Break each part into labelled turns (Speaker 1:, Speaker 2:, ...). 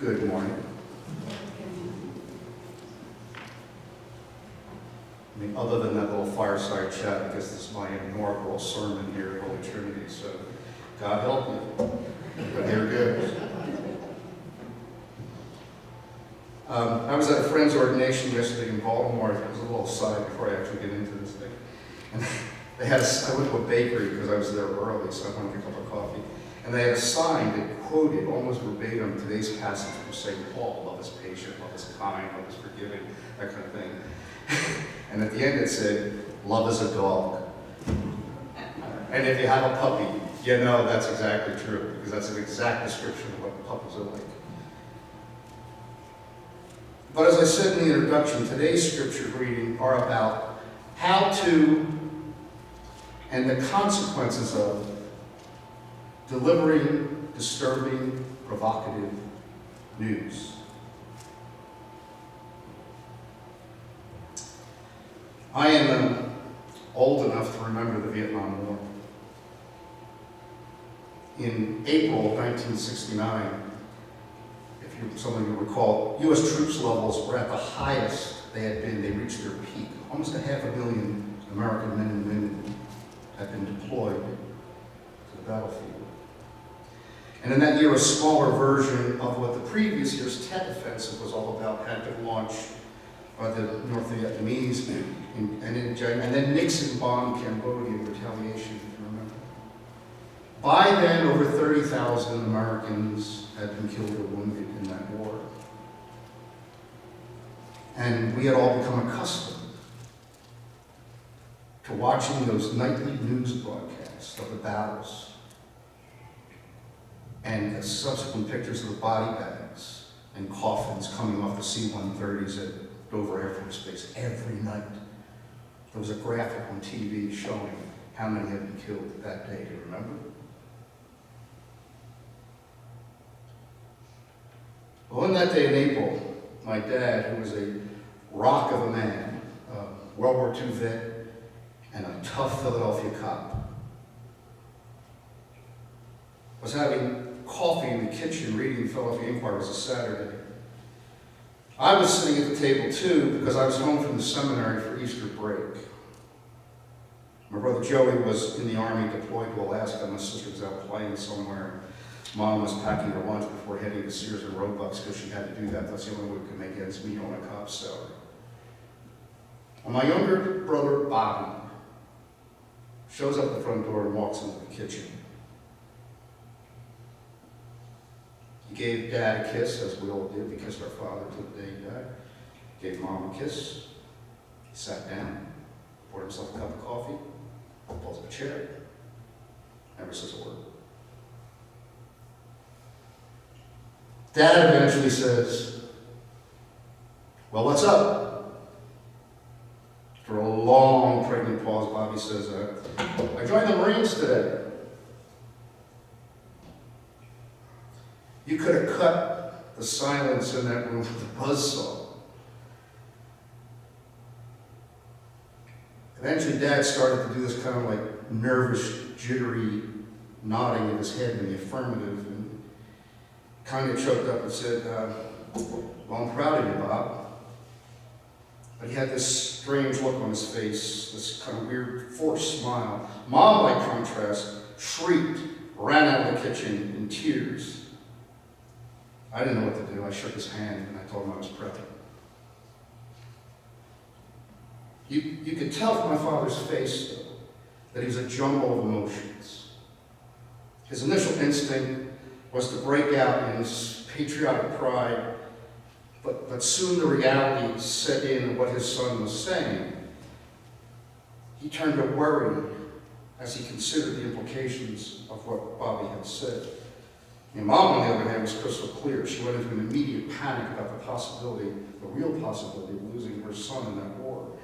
Speaker 1: Good morning. I mean, other than that little fireside chat, I guess this is my inaugural sermon here at Holy Trinity, so God help you. But here goes. I was at a friend's ordination yesterday in Baltimore. It was a little aside before I actually get into this thing. And they had I went to a bakery because I was there early, so I wanted a cup of coffee. And they had a sign that quoted almost verbatim today's passage from St. Paul: love is patient, love is kind, love is forgiving, that kind of thing. And at the end it said, love is a dog. And if you have a puppy, you know that's exactly true, because that's an exact description of what puppies are like. But as I said in the introduction, today's scripture reading are about how to and the consequences of delivering disturbing, provocative news. I am old enough to remember the Vietnam War. In April of 1969, some of you recall, U.S. troops levels were at the highest they had been. They reached their peak. Almost 500,000 American men and women had been deployed to the battlefield. And in that year, a smaller version of what the previous year's Tet Offensive was all about had been launched by the North Vietnamese, and then Nixon bombed Cambodia in retaliation, if you remember. By then, over 30,000 Americans had been killed or wounded in that war. And we had all become accustomed to watching those nightly news broadcasts of the battles and the subsequent pictures of the body bags and coffins coming off the C-130s at Dover Air Force Base every night. There was a graphic on TV showing how many had been killed that day. Do you remember? Well, on that day in April, my dad, who was a rock of a man, a World War II vet, and a tough Philadelphia cop, was having coffee in the kitchen reading the Philadelphia Inquirer. It was a Saturday. I was sitting at the table too because I was home from the seminary for Easter break. My brother Joey was in the Army deployed to Alaska. My sister was out playing somewhere. Mom was packing her lunch before heading to Sears and Roebuck's because she had to do that. That's the only way we could make ends meet on a cop's salary. And my younger brother Bobby shows up at the front door and walks into the kitchen. He gave Dad a kiss, as we all did. We kissed our father till the day he died. Gave Mom a kiss. He sat down, poured himself a cup of coffee, pulls up a chair, never says a word. Dad eventually says, well, what's up? For a long, pregnant pause, Bobby says, I joined the Marines today. You could have cut the silence in that room with a buzzsaw. Eventually, Dad started to do this kind of like nervous, jittery nodding of his head in the affirmative, and kind of choked up and said, well, I'm proud of you, Bob. But he had this strange look on his face, this kind of weird forced smile. Mom, by contrast, shrieked, ran out of the kitchen in tears. I didn't know what to do. I shook his hand and I told him I was proud. You could tell from my father's face, though, that he was a jumble of emotions. His initial instinct was to break out in his patriotic pride, but soon the reality set in of what his son was saying. He turned to worry as he considered the implications of what Bobby had said. And Mom, on the other hand, was crystal clear. She went into an immediate panic about the real possibility of losing her son in that war.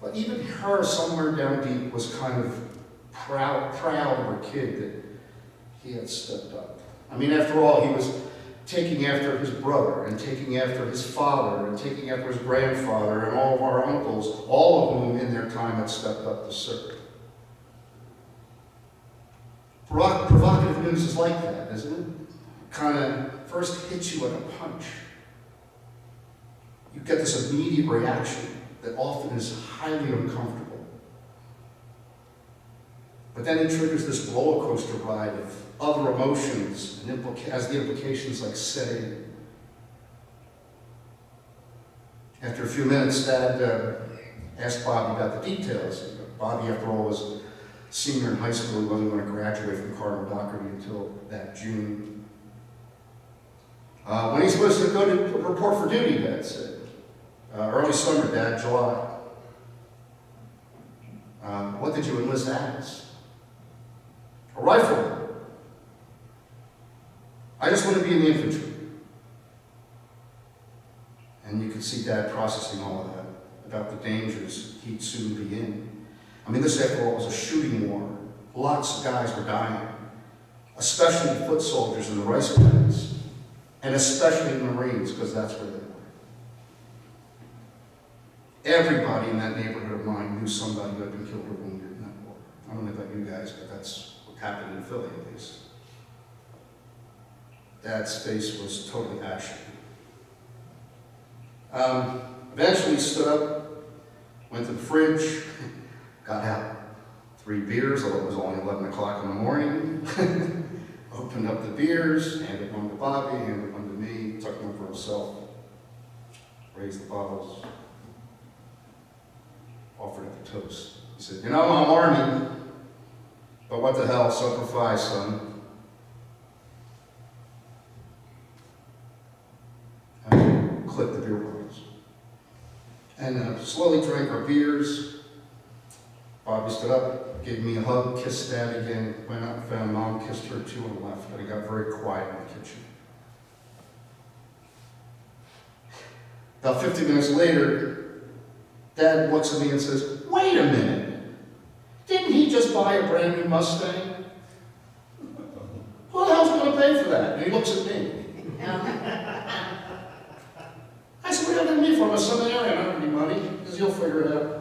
Speaker 1: But even her, somewhere down deep, was kind of proud of her kid that he had stepped up. I mean, after all, he was taking after his brother, and taking after his father, and taking after his grandfather, and all of our uncles, all of whom in their time had stepped up to serve. Provocative news is like that, isn't it? Kind of first hits you like a punch. You get this immediate reaction that often is highly uncomfortable. But then it triggers this roller coaster ride of other emotions and as the implications like set in. After a few minutes, Dad asked Bobby about the details. Bobby, after all, was a senior in high school. He wasn't going to graduate from Cardinal Doherty until that June. When he's supposed to go to report for duty, Dad said. Early summer, Dad, July. What did you enlist as? A rifleman. I just want to be in the infantry. And you could see Dad processing all of that, about the dangers he'd soon be in. I mean, this, after all, was a shooting war. Lots of guys were dying, especially foot soldiers in the rice paddies, and especially the Marines, because that's where they were. Everybody in that neighborhood of mine knew somebody who had been killed or wounded in that war. I don't know about you guys, but that's what happened in Philly, at least. Dad's face was totally ashen. Eventually he stood up, went to the fridge, got out 3 beers, although it was only 11 o'clock in the morning, opened up the beers, handed one to Bobby, handed one to me, took one for himself, raised the bottles, offered up a toast. He said, "You know, I'm Army, but what the hell, Semper Fi, son." And clicked the beer bottles. And slowly drank our beers. Bobby stood up, gave me a hug, kissed Dad again, went out and found Mom, kissed her too, and left. And it got very quiet in the kitchen. About 50 minutes later, Dad looks at me and says, "Wait a minute, didn't he just buy a brand new Mustang? Who the hell's going to pay for that?" And he looks at me. I said, "What are you going to need for? I'm a seminarian, I don't have any money." He says, "You'll figure it out."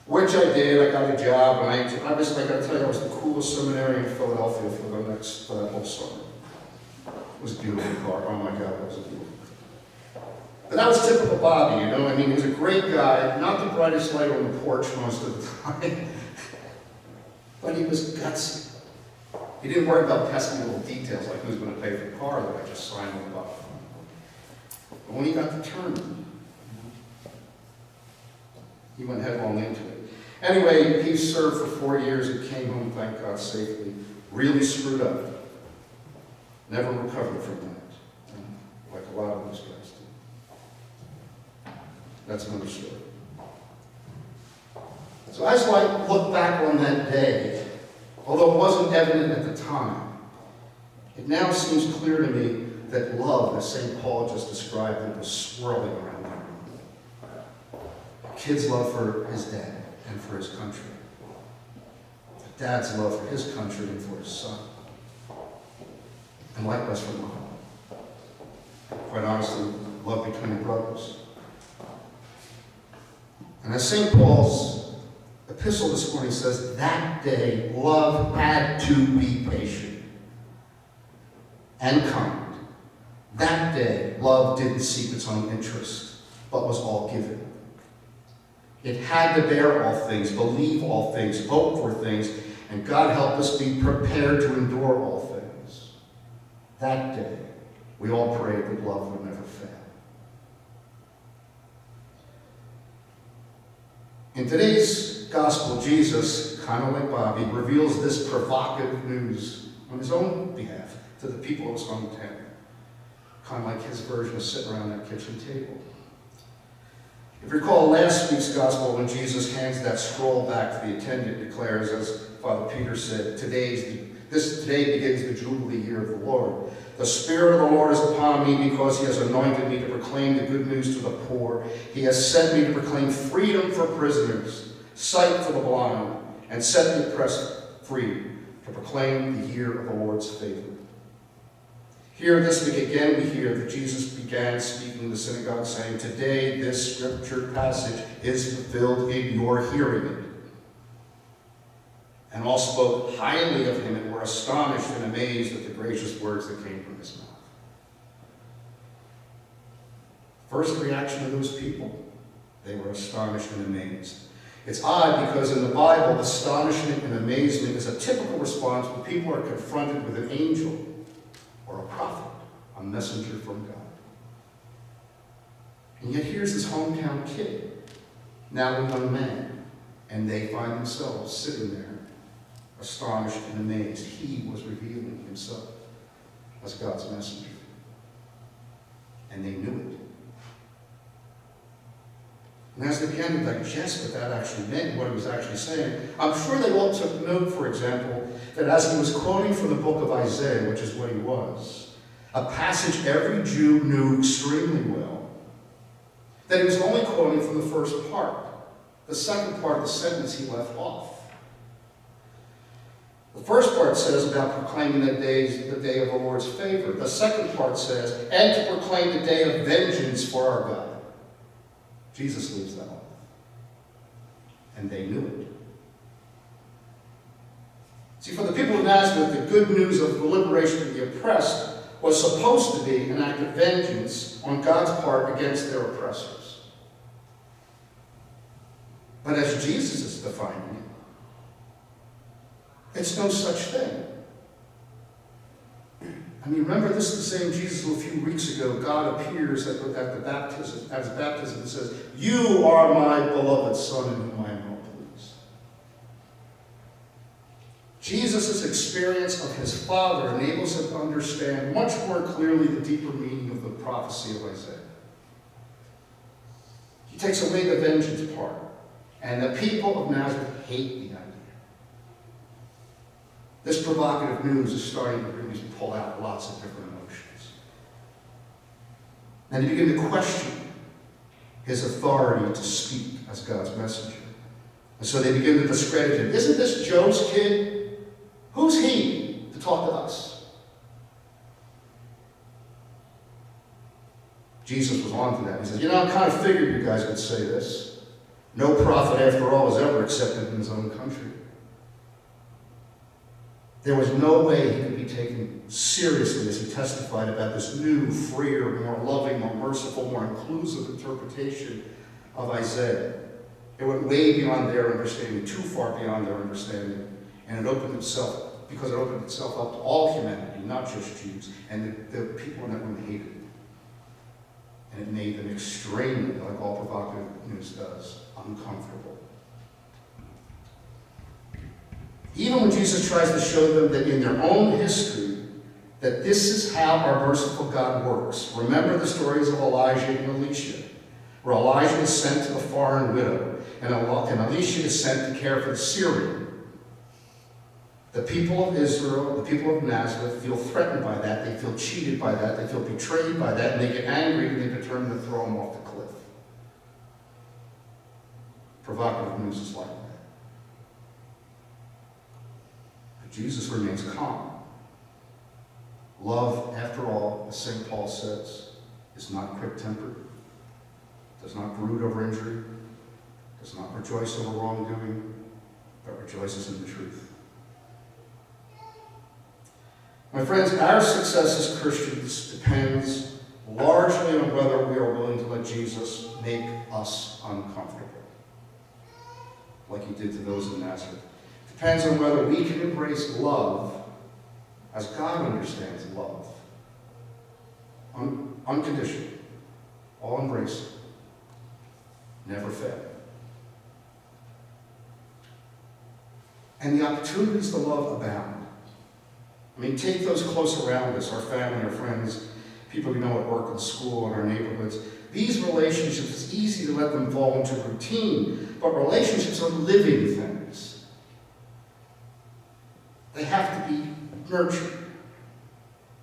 Speaker 1: Which I did. I got a job, and I got to tell you, I was the coolest seminarian in Philadelphia for that whole summer. It was a beautiful car. Oh my God, it was a beautiful car. But that was typical Bobby, you know. I mean, he was a great guy, not the brightest light on the porch most of the time, but he was gutsy. He didn't worry about pesky little details like who's going to pay for the car that I just signed on the bottom. But when he got determined, he went headlong into it. Anyway, he served for 4 years and came home, thank God, safely. Really screwed up. Never recovered from that, like a lot of those guys did. That's another story. So as I look back on that day, although it wasn't evident at the time, it now seems clear to me that love, as St. Paul just described it, was swirling around that room. A kid's love for his dad and for his country. A dad's love for his country and for his son. And likewise for mom. Quite honestly, love between the brothers. And as St. Paul's epistle this morning says, that day love had to be patient and kind. That day love didn't seek its own interest, but was all given. It had to bear all things, believe all things, hope for things, and God help us be prepared to endure all things. That day, we all prayed that love would never fail. In today's gospel, Jesus, kind of like Bobby, reveals this provocative news on his own behalf to the people of his hometown. Kind of like his version of sitting around that kitchen table. If you recall last week's gospel, when Jesus hands that scroll back to the attendant, declares, as Father Peter said, today begins the Jubilee year of the Lord. The Spirit of the Lord is upon me because he has anointed me to proclaim the good news to the poor. He has sent me to proclaim freedom for prisoners, sight for the blind, and set the oppressed free, to proclaim the year of the Lord's favor. Here this week again we hear that Jesus began speaking in the synagogue saying, today this scripture passage is fulfilled in your hearing it. And all spoke highly of him and were astonished and amazed at the gracious words that came from his mouth. First reaction of those people, they were astonished and amazed. It's odd because in the Bible, astonishment and amazement is a typical response when people are confronted with an angel or a prophet, a messenger from God. And yet here's this hometown kid, now a young man, and they find themselves sitting there, astonished and amazed. He was revealing himself as God's messenger. And they knew it. And as they began to digest what that actually meant, what he was actually saying, I'm sure they all took note, for example, that as he was quoting from the book of Isaiah, which is what he was, a passage every Jew knew extremely well, that he was only quoting from the first part. The second part of the sentence he left off. The first part says about proclaiming the day of the Lord's favor. The second part says, and to proclaim the day of vengeance for our God. Jesus leaves that off. And they knew it. See, for the people of Nazareth, the good news of the liberation of the oppressed was supposed to be an act of vengeance on God's part against their oppressors. But as Jesus is defining it, it's no such thing. I mean, remember, this is the same Jesus who a few weeks ago, God appears at his baptism and says, "You are my beloved Son in whom I am well pleased." Jesus' experience of his Father enables him to understand much more clearly the deeper meaning of the prophecy of Isaiah. He takes away the vengeance part, and the people of Nazareth hate the idea. This provocative news is starting to really pull out lots of different emotions. And they begin to question his authority to speak as God's messenger. And so they begin to discredit him. Isn't this Joe's kid? Who's he to talk to us? Jesus was on to that. He says, I kind of figured you guys would say this. No prophet, after all, is ever accepted in his own country. There was no way he could be taken seriously as he testified about this new, freer, more loving, more merciful, more inclusive interpretation of Isaiah. It went way beyond their understanding, too far beyond their understanding. And it opened itself up to all humanity, not just Jews. And the people in that room hated it. And it made them extremely, like all provocative news does, uncomfortable. Even when Jesus tries to show them that in their own history, that this is how our merciful God works. Remember the stories of Elijah and Elisha, where Elijah is sent to the foreign widow, and Elisha is sent to care for the Syrian. The people of Israel, the people of Nazareth, feel threatened by that, they feel cheated by that, they feel betrayed by that, and they get angry and they determine to throw him off the cliff. Provocative news is like that. Jesus remains calm. Love, after all, as St. Paul says, is not quick-tempered, does not brood over injury, does not rejoice over wrongdoing, but rejoices in the truth. My friends, our success as Christians depends largely on whether we are willing to let Jesus make us uncomfortable, like he did to those in Nazareth. Depends on whether we can embrace love as God understands love. Unconditional. All embracing. Never fail. And the opportunities to love abound. I mean, take those close around us, our family, our friends, people we know at work and school, in our neighborhoods. These relationships, it's easy to let them fall into routine, but relationships are living things. They have to be nurtured.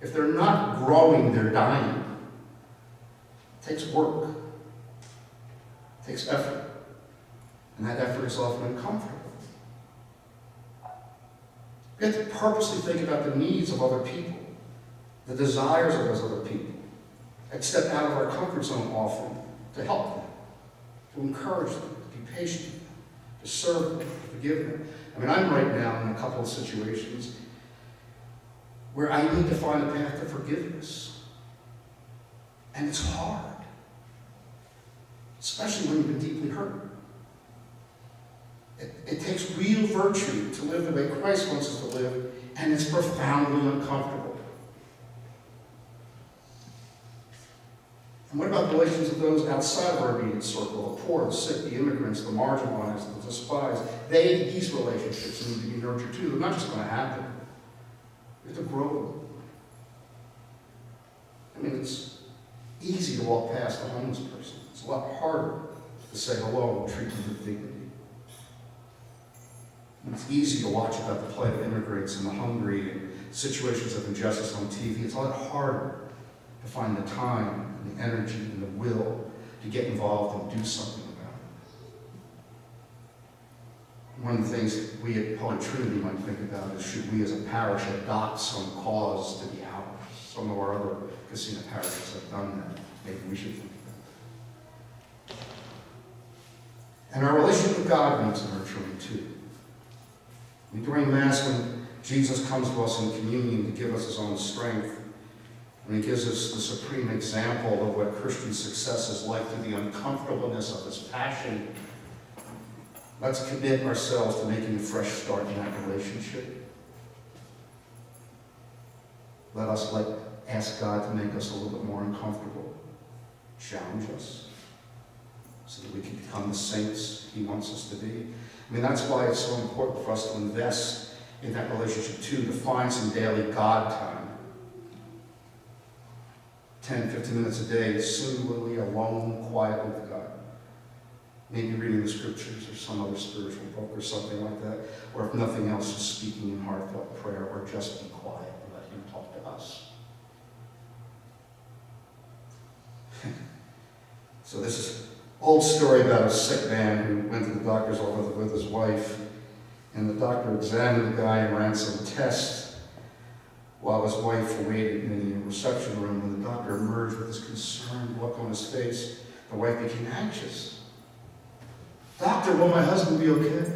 Speaker 1: If they're not growing, they're dying. It takes work. It takes effort. And that effort is often uncomfortable. We have to purposely think about the needs of other people, the desires of those other people, and step out of our comfort zone often to help them, to encourage them, to be patient with them, to serve them, to forgive them. I mean, I'm right now in a couple of situations where I need to find a path to forgiveness. And it's hard. especially when you've been deeply hurt. It takes real virtue to live the way Christ wants us to live, and it's profoundly uncomfortable. And what about the relations of those outside of our immediate circle, the poor, the sick, the immigrants, the marginalized, the despised? These relationships need to be nurtured too. They're not just going to happen. We have to grow them. I mean, it's easy to walk past a homeless person. It's a lot harder to say hello and treat them with dignity. And it's easy to watch about the plight of immigrants and the hungry and situations of injustice on TV. It's a lot harder to find the time and the energy and the will to get involved and do something about it. One of the things we at Holy Trinity might think about is, should we as a parish adopt some cause to be ours? Some of our other casino parishes have done that. Maybe we should think about that. And our relationship with God needs nurturing too. During Mass, when Jesus comes to us in communion to give us his own strength, and he gives us the supreme example of what Christian success is like through the uncomfortableness of his passion, let's commit ourselves to making a fresh start in that relationship. Let us ask God to make us a little bit more uncomfortable, challenge us, so that we can become the saints he wants us to be. I mean, that's why it's so important for us to invest in that relationship too, to find some daily God time. 10, 15 minutes a day, singularly alone, quietly with God. Maybe reading the scriptures or some other spiritual book or something like that. Or if nothing else, just speaking in heartfelt prayer, or just be quiet and let him talk to us. So this is old story about a sick man who went to the doctor's office with his wife, and the doctor examined the guy and ran some tests while his wife waited in the reception room. When the doctor emerged with this concerned look on his face, the wife became anxious. "Doctor, will my husband be okay?"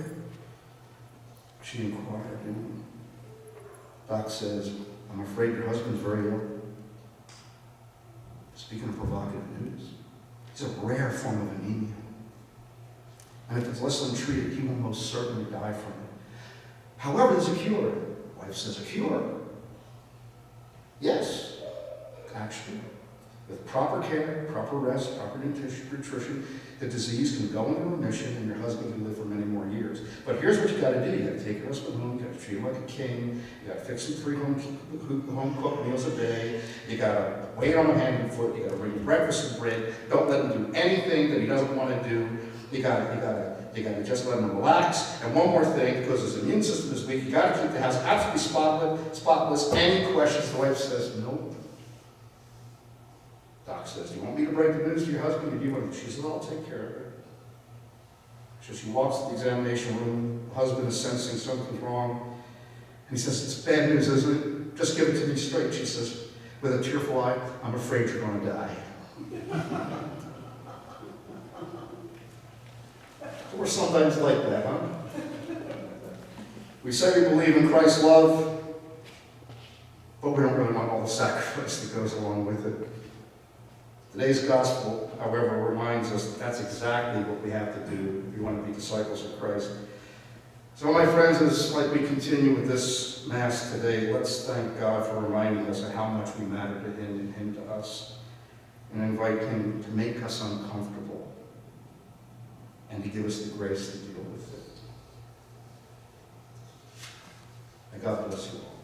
Speaker 1: She inquired, and Doc says, "I'm afraid your husband's very ill." Speaking of provocative news, it's a rare form of anemia. And if it's less than treated, he will most certainly die from it. However, there's a cure. Wife says, "A cure?" "Yes, actually. With proper care, proper rest, proper nutrition, the disease can go into remission and your husband can live for many more years. But here's what you got to do. You got to take your husband home. You got to treat him like a king. You got to fix him 3 home-cooked meals a day. You got to wait on him hand and foot. You got to bring him breakfast and bread. Don't let him do anything that he doesn't want to do. You got to just let him relax. And one more thing, because his immune system is weak, you got to keep the house absolutely spotless. Any questions?" The wife says, "Nope." Doc says, "Do you want me to break the news to your husband, or do you want to?" She says, "I'll take care of it." So she walks to the examination room. The husband is sensing something's wrong. And he says, "It's bad news, isn't it? Just give it to me straight." She says, with a tearful eye, "I'm afraid you're going to die." We're sometimes like that, huh? We say we believe in Christ's love, but we don't really want all the sacrifice that goes along with it. Today's gospel, however, reminds us that that's exactly what we have to do if we want to be disciples of Christ. So, my friends, as like we continue with this Mass today, let's thank God for reminding us of how much we matter to him and him to us, and invite him to make us uncomfortable and to give us the grace to deal with it. May God bless you all.